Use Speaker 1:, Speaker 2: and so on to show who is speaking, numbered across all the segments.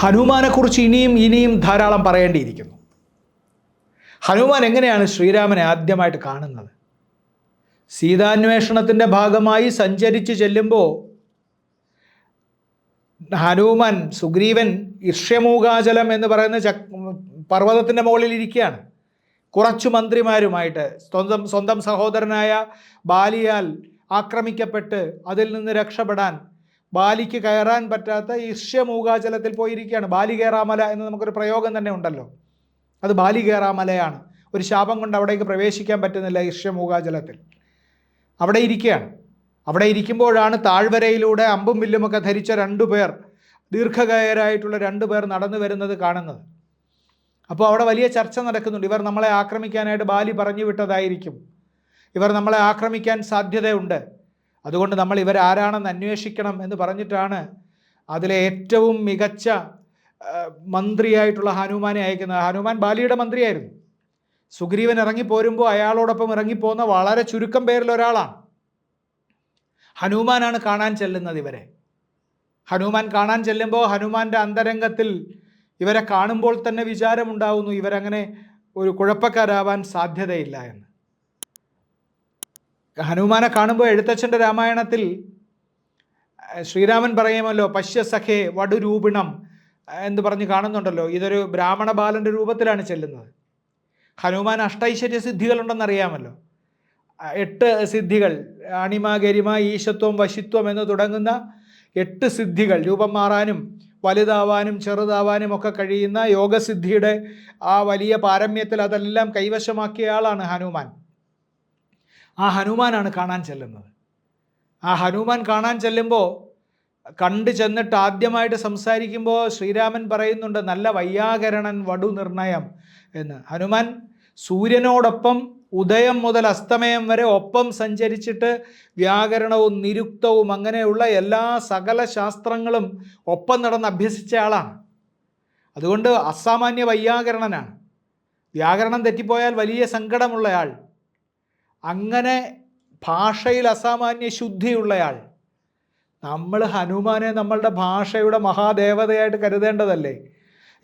Speaker 1: ഹനുമാനെക്കുറിച്ച് ഇനിയും ധാരാളം പറയേണ്ടിയിരിക്കുന്നു. ഹനുമാൻ എങ്ങനെയാണ് ശ്രീരാമനെ ആദ്യമായിട്ട് കാണുന്നത്? സീതാന്വേഷണത്തിൻ്റെ ഭാഗമായി സഞ്ചരിച്ച് ചെല്ലുമ്പോൾ ഹനുമാൻ സുഗ്രീവൻ ഇഷ്യമൂകാചലം എന്ന് പറയുന്ന പർവ്വതത്തിൻ്റെ മുകളിൽ ഇരിക്കുകയാണ്. കുറച്ചു മന്ത്രിമാരുമായിട്ട് സ്വന്തം സഹോദരനായ ബാലിയാൽ ആക്രമിക്കപ്പെട്ട് അതിൽ നിന്ന് രക്ഷപ്പെടാൻ ബാലിക്ക് കയറാൻ പറ്റാത്ത ഇഷ്യമൂകാചലത്തിൽ പോയിരിക്കുകയാണ്. ബാലികേറാമല എന്ന് നമുക്കൊരു പ്രയോഗം തന്നെ ഉണ്ടല്ലോ, അത് ബാലികേറാമലയാണ്. ഒരു ശാപം കൊണ്ട് അവിടേക്ക് പ്രവേശിക്കാൻ പറ്റുന്നില്ല ഇഷ്യമൂകാചലത്തിൽ. അവിടെ ഇരിക്കുകയാണ്. അവിടെ ഇരിക്കുമ്പോഴാണ് താഴ്വരയിലൂടെ അമ്പും വില്ലുമൊക്കെ ധരിച്ച രണ്ടുപേർ, ദീർഘകായരായിട്ടുള്ള രണ്ടുപേർ നടന്നു വരുന്നത് കാണുന്നത്. അപ്പോൾ അവിടെ വലിയ ചർച്ച നടക്കുന്നുണ്ട്. ഇവർ നമ്മളെ ആക്രമിക്കാനായിട്ട് ബാലി പറഞ്ഞു വിട്ടതായിരിക്കും, ഇവർ നമ്മളെ ആക്രമിക്കാൻ സാധ്യതയുണ്ട്, അതുകൊണ്ട് നമ്മൾ ഇവരാരാണെന്ന് അന്വേഷിക്കണം എന്ന് പറഞ്ഞിട്ടാണ് അതിലെ ഏറ്റവും മികച്ച മന്ത്രിയായിട്ടുള്ള ഹനുമാനെ അയക്കുന്നത്. ഹനുമാൻ ബാലിയുടെ മന്ത്രിയായിരുന്നു. സുഗ്രീവൻ ഇറങ്ങിപ്പോരുമ്പോൾ അയാളോടൊപ്പം ഇറങ്ങിപ്പോകുന്ന വളരെ ചുരുക്കം പേരിൽ ഒരാളാണ്. ഹനുമാനാണ് കാണാൻ ചെല്ലുന്നത് ഇവരെ. ഹനുമാൻ കാണാൻ ചെല്ലുമ്പോൾ ഹനുമാൻ്റെ അന്തരംഗത്തിൽ ഇവരെ കാണുമ്പോൾ തന്നെ വിചാരമുണ്ടാവുന്നു, ഇവരങ്ങനെ ഒരു കുഴപ്പക്കാരാവാൻ സാധ്യതയില്ല എന്ന്. ഹനുമാനെ കാണുമ്പോൾ എഴുത്തച്ഛൻ്റെ രാമായണത്തിൽ ശ്രീരാമൻ പറയുമല്ലോ, പശ്യ സഖേ വടുരൂപിണം എന്ന് പറഞ്ഞ് കാണുന്നുണ്ടല്ലോ. ഇതൊരു ബ്രാഹ്മണ ബാലൻ്റെ രൂപത്തിലാണ് ചെല്ലുന്നത്. ഹനുമാൻ അഷ്ടൈശ്വര്യ സിദ്ധികളുണ്ടെന്നറിയാമല്ലോ. 8 സിദ്ധികൾ, അണിമ ഗരിമ ഈശത്വം വശിത്വം എന്ന് തുടങ്ങുന്ന 8 സിദ്ധികൾ, രൂപം മാറാനും വലുതാവാനും ചെറുതാവാനും ഒക്കെ കഴിയുന്ന യോഗസിദ്ധിയുടെ ആ വലിയ പാരമ്യത്തിൽ അതെല്ലാം കൈവശമാക്കിയ ആളാണ് ഹനുമാൻ. ആ ഹനുമാനാണ് കാണാൻ ചെല്ലുന്നത്. ആ ഹനുമാൻ കാണാൻ ചെല്ലുമ്പോൾ കണ്ടു ചെന്നിട്ട് ആദ്യമായിട്ട് സംസാരിക്കുമ്പോൾ ശ്രീരാമൻ പറയുന്നുണ്ട്, നല്ല വൈയാകരണൻ വടു നിർണയം എന്ന്. ഹനുമാൻ സൂര്യനോടൊപ്പം ഉദയം മുതൽ അസ്തമയം വരെ ഒപ്പം സഞ്ചരിച്ചിട്ട് വ്യാകരണവും നിരുക്തവും അങ്ങനെയുള്ള എല്ലാ സകല ശാസ്ത്രങ്ങളും ഒപ്പം നടന്ന് അഭ്യസിച്ച ആളാണ്. അതുകൊണ്ട് അസാമാന്യ വൈയാകരണനാണ്. വ്യാകരണം തെറ്റിപ്പോയാൽ വലിയ സങ്കടമുള്ളയാൾ. അങ്ങനെ ഭാഷയിൽ അസാമാന്യ ശുദ്ധിയുള്ളയാൾ. നമ്മൾ ഹനുമാനെ നമ്മളുടെ ഭാഷയുടെ മഹാദേവതയായിട്ട് കരുതേണ്ടതല്ലേ?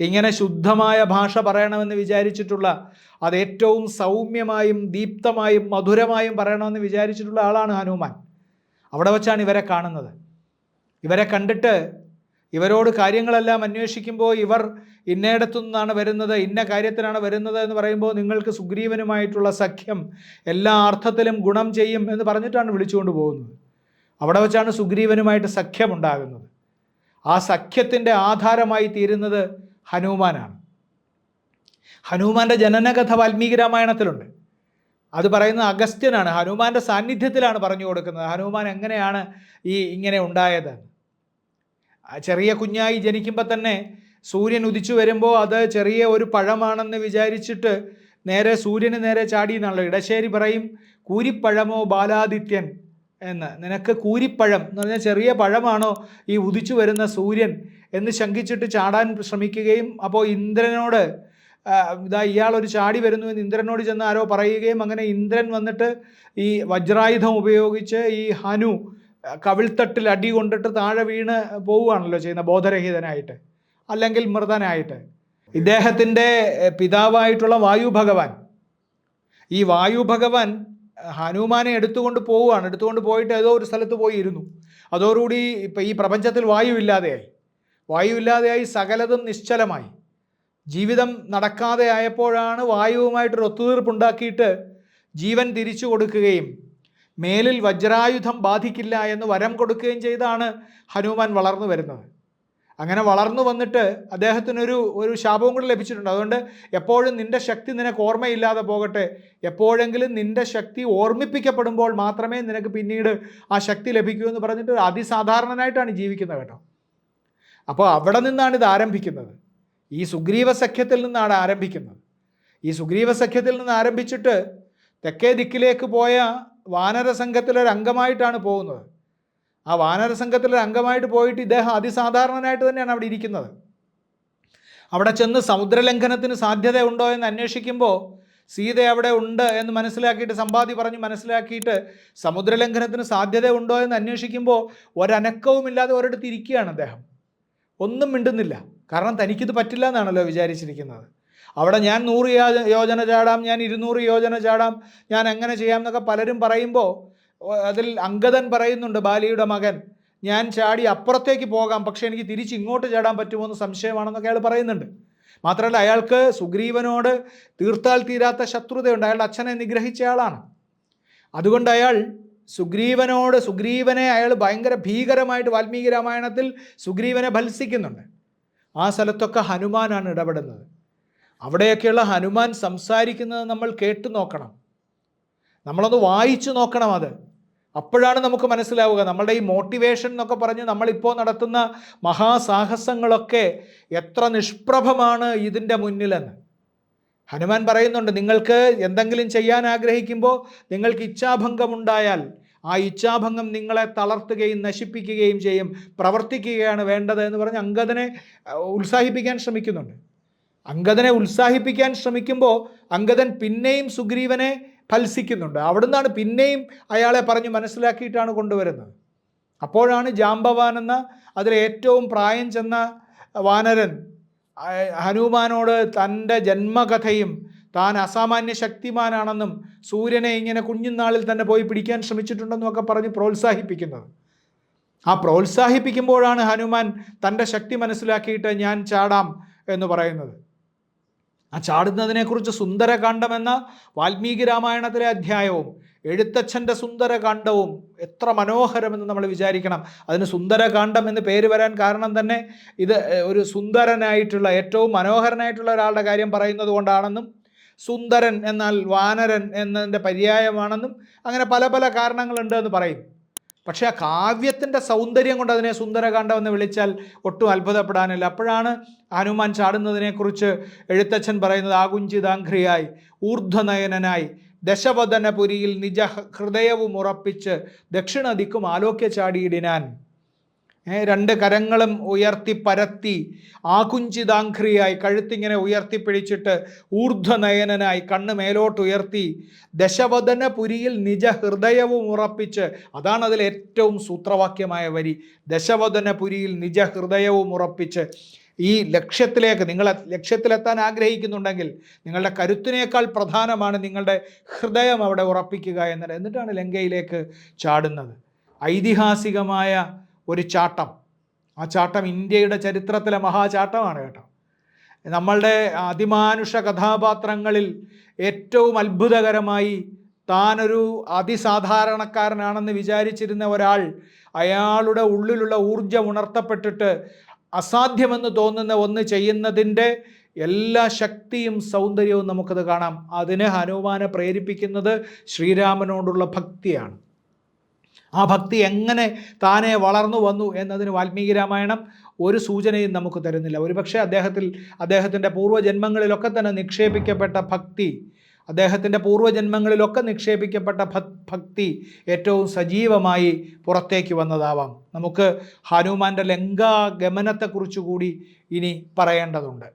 Speaker 1: ഇങ്ങനെ ശുദ്ധമായ ഭാഷ പറയണമെന്ന് വിചാരിച്ചിട്ടുള്ള, അത് ഏറ്റവും സൗമ്യമായും ദീപ്തമായും മധുരമായും പറയണമെന്ന് വിചാരിച്ചിട്ടുള്ള ആളാണ് ഹനുമാൻ. അവിടെ വച്ചാണ് ഇവരെ കാണുന്നത്. ഇവരെ കണ്ടിട്ട് ഇവരോട് കാര്യങ്ങളെല്ലാം അന്വേഷിക്കുമ്പോൾ ഇവർ ഇന്നയിടത്തു നിന്നാണ് വരുന്നത്, ഇന്ന കാര്യത്തിനാണ് വരുന്നത് എന്ന് പറയുമ്പോൾ നിങ്ങൾക്ക് സുഗ്രീവനുമായിട്ടുള്ള സഖ്യം എല്ലാ അർത്ഥത്തിലും ഗുണം ചെയ്യും എന്ന് പറഞ്ഞിട്ടാണ് വിളിച്ചുകൊണ്ട് പോകുന്നത്. അവിടെ വച്ചാണ് സുഗ്രീവനുമായിട്ട് സഖ്യമുണ്ടാകുന്നത്. ആ സഖ്യത്തിൻ്റെ ആധാരമായി തീരുന്നത് ഹനുമാനാണ്. ഹനുമാൻ്റെ ജനനകഥ വാൽമീകി രാമായണത്തിലുണ്ട്. അത് പറയുന്നത് അഗസ്ത്യനാണ്. ഹനുമാൻ്റെ സാന്നിധ്യത്തിലാണ് പറഞ്ഞു കൊടുക്കുന്നത് ഹനുമാൻ എങ്ങനെയാണ് ഇങ്ങനെ ഉണ്ടായത്. ചെറിയ കുഞ്ഞായി ജനിക്കുമ്പോൾ തന്നെ സൂര്യൻ ഉദിച്ചു വരുമ്പോൾ അത് ചെറിയ ഒരു പഴമാണെന്ന് വിചാരിച്ചിട്ട് നേരെ സൂര്യന് നേരെ ചാടി എന്നാണല്ലോ. ഇടശ്ശേരി പറയും, കൂരിപ്പഴമോ ബാലാദിത്യൻ എന്ന്. നിനക്ക് കൂരിപ്പഴം എന്ന് പറഞ്ഞാൽ ചെറിയ പഴമാണോ ഈ ഉദിച്ചു വരുന്ന സൂര്യൻ എന്ന് ശങ്കിച്ചിട്ട് ചാടാൻ ശ്രമിക്കുകയും, അപ്പോൾ ഇന്ദ്രനോട് ഇയാളൊരു ചാടി വരുന്നു എന്ന് ഇന്ദ്രനോട് ചെന്ന് ആരോ പറയുകയും, അങ്ങനെ ഇന്ദ്രൻ വന്നിട്ട് ഈ വജ്രായുധം ഉപയോഗിച്ച് ഈ ഹനു കവിൾത്തട്ടിൽ അടി കൊണ്ടിട്ട് താഴെ വീണ് പോവുകയാണല്ലോ ചെയ്യുന്നത്, ബോധരഹിതനായിട്ട് അല്ലെങ്കിൽ മൃതനായിട്ട്. ഇദ്ദേഹത്തിൻ്റെ പിതാവായിട്ടുള്ള വായു ഭഗവാൻ, ഈ വായു ഭഗവാൻ ഹനുമാനെ എടുത്തുകൊണ്ട് പോവുകയാണ്. എടുത്തുകൊണ്ട് പോയിട്ട് ഏതോ ഒരു സ്ഥലത്ത് പോയി ഇരുന്നു. അതോടുകൂടി ഇപ്പം ഈ പ്രപഞ്ചത്തിൽ വായുവില്ലാതെയായി സകലതും നിശ്ചലമായി. ജീവിതം നടക്കാതെ ആയപ്പോഴാണ് വായുവുമായിട്ടൊരു ഒത്തുതീർപ്പുണ്ടാക്കിയിട്ട് ജീവൻ തിരിച്ചു കൊടുക്കുകയും മേലിൽ വജ്രായുധം ബാധിക്കില്ല എന്ന് വരം കൊടുക്കുകയും ചെയ്താണ് ഹനുമാൻ വളർന്നു വരുന്നത്. അങ്ങനെ വളർന്നു വന്നിട്ട് അദ്ദേഹത്തിനൊരു ശാപവും കൂടെ ലഭിച്ചിട്ടുണ്ട്. അതുകൊണ്ട് എപ്പോഴും നിൻ്റെ ശക്തി നിനക്ക് ഓർമ്മയില്ലാതെ പോകട്ടെ, എപ്പോഴെങ്കിലും നിൻ്റെ ശക്തി ഓർമ്മിപ്പിക്കപ്പെടുമ്പോൾ മാത്രമേ നിനക്ക് പിന്നീട് ആ ശക്തി ലഭിക്കൂ എന്ന് പറഞ്ഞിട്ട് അതിസാധാരണനായിട്ടാണ് ജീവിക്കുന്നത് കേട്ടോ. അപ്പോൾ അവിടെ നിന്നാണ് ഇത് ആരംഭിക്കുന്നത്. ഈ സുഗ്രീവ സഖ്യത്തിൽ നിന്നാണ് ആരംഭിക്കുന്നത്. ഈ സുഗ്രീവ സഖ്യത്തിൽ നിന്ന് ആരംഭിച്ചിട്ട് തെക്കേ ദിക്കിലേക്ക് പോയ വാനര സംഘത്തിലൊരു അംഗമായിട്ടാണ് പോകുന്നത്. ആ വാനര സംഘത്തിലൊരു അംഗമായിട്ട് പോയിട്ട് ഇദ്ദേഹം അതിസാധാരണനായിട്ട് തന്നെയാണ് അവിടെ ഇരിക്കുന്നത്. അവിടെ ചെന്ന് സമുദ്രലംഘനത്തിന് സാധ്യതയുണ്ടോ എന്ന് അന്വേഷിക്കുമ്പോൾ സീത അവിടെ ഉണ്ട് എന്ന് മനസ്സിലാക്കിയിട്ട്, സമ്പാദി പറഞ്ഞ് മനസ്സിലാക്കിയിട്ട് സമുദ്രലംഘനത്തിന് സാധ്യത ഉണ്ടോ എന്ന് അന്വേഷിക്കുമ്പോൾ ഒരനക്കവുമില്ലാതെ ഒരിടത്ത് ഇരിക്കുകയാണ് അദ്ദേഹം. ഒന്നും മിണ്ടുന്നില്ല. കാരണം തനിക്കിത് പറ്റില്ല എന്നാണല്ലോ വിചാരിച്ചിരിക്കുന്നത്. അവിടെ ഞാൻ 100 യോജന ചാടാം, ഞാൻ 200 യോജന ചാടാം, ഞാൻ അങ്ങനെ ചെയ്യാം എന്നൊക്കെ പലരും പറയുമ്പോൾ അതിൽ അംഗദൻ പറയുന്നുണ്ട്, ബാലിയുടെ മകൻ, ഞാൻ ചാടി അപ്പുറത്തേക്ക് പോകാം, പക്ഷേ എനിക്ക് തിരിച്ച് ഇങ്ങോട്ട് ചാടാൻ പറ്റുമോ എന്ന് സംശയമാണെന്നൊക്കെ അയാൾ പറയുന്നുണ്ട്. മാത്രമല്ല അയാൾക്ക് സുഗ്രീവനോട് തീർത്താൽ തീരാത്ത ശത്രുതയുണ്ട്. അയാളുടെ അച്ഛനെ നിഗ്രഹിച്ച ആളാണ്. അതുകൊണ്ട് അയാൾ സുഗ്രീവനെ അയാൾ ഭയങ്കര ഭീകരമായിട്ട് വാൽമീകി രാമായണത്തിൽ സുഗ്രീവനെ ഭത്സിക്കുന്നുണ്ട്. ആ സ്ഥലത്തൊക്കെ ഹനുമാനാണ് ഇടപെടുന്നത്. അവിടെയൊക്കെയുള്ള ഹനുമാൻ സംസാരിക്കുന്നത് നമ്മൾ കേട്ടു നോക്കണം, നമ്മളൊന്ന് വായിച്ചു നോക്കണം. അപ്പോഴാണ് നമുക്ക് മനസ്സിലാവുക നമ്മളുടെ ഈ മോട്ടിവേഷൻ എന്നൊക്കെ പറഞ്ഞ് നമ്മളിപ്പോൾ നടത്തുന്ന മഹാസാഹസങ്ങളൊക്കെ എത്ര നിഷ്പ്രഭമാണ് ഇതിൻ്റെ മുന്നിലെന്ന്. ഹനുമാൻ പറയുന്നുണ്ട്, നിങ്ങൾക്ക് എന്തെങ്കിലും ചെയ്യാൻ ആഗ്രഹിക്കുമ്പോൾ നിങ്ങൾക്ക് ഇച്ഛാഭംഗമുണ്ടായാൽ ആ ഇച്ഛാഭംഗം നിങ്ങളെ തളർത്തുകയും നശിപ്പിക്കുകയും ചെയ്യും, പ്രവർത്തിക്കുകയാണ് വേണ്ടത് എന്ന് പറഞ്ഞ് അംഗദനെ ഉത്സാഹിപ്പിക്കാൻ ശ്രമിക്കുന്നുണ്ട്. അംഗദനെ ഉത്സാഹിപ്പിക്കാൻ ശ്രമിക്കുമ്പോൾ അംഗദൻ പിന്നെയും സുഗ്രീവനെ ഫൽസിക്കുന്നുണ്ട്. അവിടുന്നാണ് പിന്നെയും അയാളെ പറഞ്ഞ് മനസ്സിലാക്കിയിട്ടാണ് കൊണ്ടുവരുന്നത്. അപ്പോഴാണ് ജാംബവാൻ എന്ന അതിലേറ്റവും പ്രായം ചെന്ന വാനരൻ ഹനുമാനോട് തൻ്റെ ജന്മകഥയും താൻ അസാമാന്യ ശക്തിമാനാണെന്നും സൂര്യനെ ഇങ്ങനെ കുഞ്ഞുനാളിൽ തന്നെ പോയി പിടിക്കാൻ ശ്രമിച്ചിട്ടുണ്ടെന്നും ഒക്കെ പറഞ്ഞ് പ്രോത്സാഹിപ്പിക്കുന്നത്. ആ പ്രോത്സാഹിപ്പിക്കുമ്പോഴാണ് ഹനുമാൻ തൻ്റെ ശക്തി മനസ്സിലാക്കിയിട്ട് ഞാൻ ചാടാം എന്ന് പറയുന്നത്. ആ ചാടുന്നതിനെക്കുറിച്ച് സുന്ദരകാന്ഡം എന്ന വാൽമീകി രാമായണത്തിലെ അധ്യായവും എഴുത്തച്ഛൻ്റെ സുന്ദരകാന്ഡവും എത്ര മനോഹരമെന്ന് നമ്മൾ വിചാരിക്കണം. അതിന് സുന്ദരകാന്ഡം എന്ന് പേര് വരാൻ കാരണം തന്നെ ഇത് ഒരു സുന്ദരനായിട്ടുള്ള ഏറ്റവും മനോഹരനായിട്ടുള്ള ഒരാളുടെ കാര്യം പറയുന്നത് കൊണ്ടാണെന്നും സുന്ദരൻ എന്നാൽ വാനരൻ എന്നതിൻ്റെ പര്യായമാണെന്നും അങ്ങനെ പല പല കാരണങ്ങളുണ്ട് എന്ന് പറയും. പക്ഷേ ആ കാവ്യത്തിൻ്റെ സൗന്ദര്യം കൊണ്ട് അതിനെ സുന്ദരകാന്ഡം എന്ന് വിളിച്ചാൽ ഒട്ടും അത്ഭുതപ്പെടാനില്ല. അപ്പോഴാണ് ഹനുമാൻ ചാടുന്നതിനെക്കുറിച്ച് എഴുത്തച്ഛൻ പറയുന്നത്, ആകുഞ്ചിതാംഘ്രിയായി ഊർധ്വനയനായി ദശവദനപുരിയിൽ നിജ ഹൃദയവും ഉറപ്പിച്ച് ദക്ഷിണ ദിക്കും ആലോക്യ ചാടിയിടിനാൻ. 2 കരങ്ങളും ഉയർത്തി പരത്തി ആകുഞ്ചിതാംഘ്രിയായി കഴുത്തിങ്ങനെ ഉയർത്തിപ്പിടിച്ചിട്ട് ഊർധ്വനയനായി കണ്ണ് മേലോട്ടുയർത്തി ദശവദനപുരിയിൽ നിജ ഹൃദയവും ഉറപ്പിച്ച്, അതാണ് അതിൽ ഏറ്റവും സൂത്രവാക്യമായ വരി. ദശവദനപുരിയിൽ നിജ ഹൃദയവും ഉറപ്പിച്ച്. ഈ ലക്ഷ്യത്തിലേക്ക് നിങ്ങൾ ലക്ഷ്യത്തിലെത്താൻ ആഗ്രഹിക്കുന്നുണ്ടെങ്കിൽ നിങ്ങളുടെ കരുത്തിനേക്കാൾ പ്രധാനമാണ് നിങ്ങളുടെ ഹൃദയം അവിടെ ഉറപ്പിക്കുക എന്നത്. എന്നിട്ടാണ് ലങ്കയിലേക്ക് ചാടുന്നത്. ഐതിഹാസികമായ ഒരു ചാട്ടം. ആ ചാട്ടം ഇന്ത്യയുടെ ചരിത്രത്തിലെ മഹാചാട്ടമാണ് കേട്ടോ. നമ്മളുടെ അതിമാനുഷ കഥാപാത്രങ്ങളിൽ ഏറ്റവും അത്ഭുതകരമായി താനൊരു അതിസാധാരണക്കാരനാണെന്ന് വിചാരിച്ചിരുന്ന ഒരാൾ, അയാളുടെ ഉള്ളിലുള്ള ഊർജ്ജം ഉണർത്തപ്പെട്ടിട്ട് അസാധ്യമെന്ന് തോന്നുന്ന ഒന്ന് ചെയ്യുന്നതിൻ്റെ എല്ലാ ശക്തിയും സൗന്ദര്യവും നമുക്കത് കാണാം. അതിന് ഹനുമാനെ പ്രേരിപ്പിക്കുന്നത് ശ്രീരാമനോടുള്ള ഭക്തിയാണ്. ആ ഭക്തി എങ്ങനെ താനെ വളർന്നു വന്നു എന്നതിന് വാൽമീകി രാമായണം ഒരു സൂചനയും നമുക്ക് തരുന്നില്ല. ഒരുപക്ഷെ അദ്ദേഹത്തിൻ്റെ പൂർവ്വജന്മങ്ങളിലൊക്കെ തന്നെ നിക്ഷേപിക്കപ്പെട്ട ഭക്തി, അദ്ദേഹത്തിൻ്റെ പൂർവ്വജന്മങ്ങളിലൊക്കെ നിക്ഷേപിക്കപ്പെട്ട ഭക്തി ഏറ്റവും സജീവമായി പുറത്തേക്ക് വന്നതാവാം. നമുക്ക് ഹനുമാൻ്റെ ലങ്കാഗമനത്തെക്കുറിച്ച് കൂടി ഇനി പറയേണ്ടതുണ്ട്.